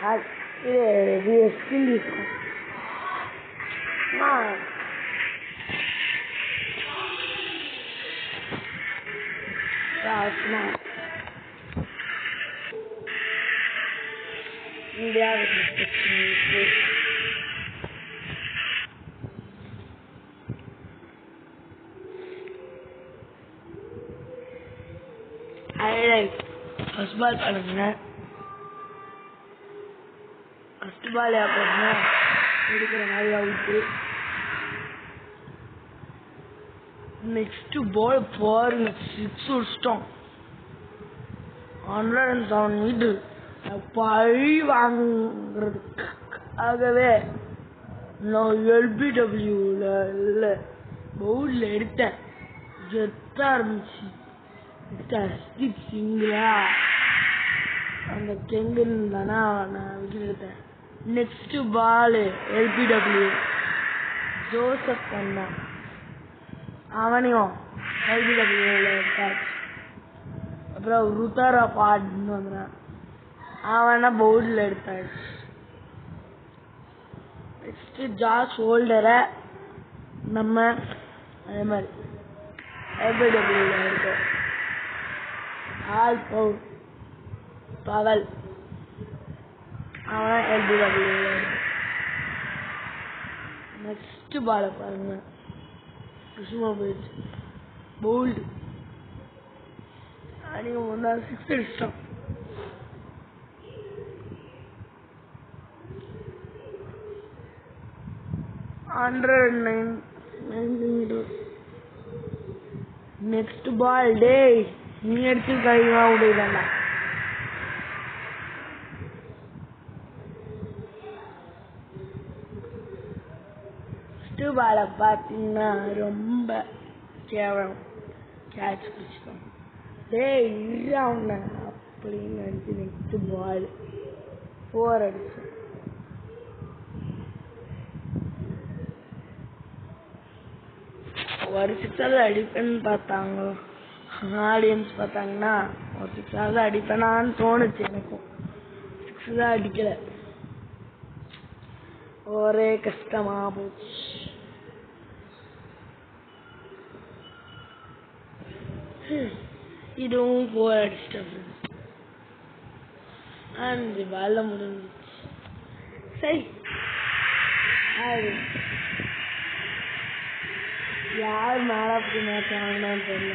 இது ஸ்கில் இருக்கும். First ball பண்ணுங்க. ஃபர்ஸ்ட் பால் போடுங்க எடுக்கிற மாதிரி அவுட்டு. நெக்ஸ்ட் பால் பாருங்க, 6 அடிச்சிட்டோம். 107 மீட்டர். பழி வாங்குறதுக்காகவே நான் LBWல இல்லை பவுலில் எடுத்தேன். ஜெத்தா இருந்துச்சு. சிங்கிளா அந்த கெங்கன் தானே நான் விக்கெட் எடுத்தேன். நெக்ஸ்ட் பால் LBW ஜோசப் வந்தான். அவனையும் LBWல எடுத்தாச்சு. அப்புறம் ருத்தாரா பாட்னு வந்தான். அவனை பவுலில் எடுத்தாச்சு. நெக்ஸ்ட் ஜாஸ் ஹோல்டரை நம்ம அதே மாதிரி LBWல இருக்கோம். ஆல் பவல் அவன் LBWல இருக்கும். நெக்ஸ்ட் பாலை பாருங்க, சும்மா போயிடுச்சு. போல்டு அன்னைக்கு முன்னாடி 6 அடிச்சிட்டோம். நெக்ஸ்ட் பால் டே நீ எடுத்து கழிவா விடுதா. ஃபர்ஸ்ட் பாலை பார்த்தீங்கன்னா ரொம்ப கேவலம். கேட்ச் பிடிச்சிட்டோம். டேய் இல்லை அப்படின்னு நினச்சி நெக்ஸ்ட் பால் 4 அடிச்சோம். ஒரு 6 அடிப்பேன்னு பார்த்தாங்க ஆடியன்ஸ். பார்த்தாங்கன்னா ஒரு 6 அடிப்பேனான்னு தோணுச்சு எனக்கும். 6 தான் அடிக்கல. ஒரே கஷ்டமா போச்சு. இதுவும் 4 அடிச்சிட்டேன். 5 பால்ல முடிஞ்சிச்சு. சரி, யார் மேலே அப்படி மேட்ச் ஆகணும்னு தெரியல.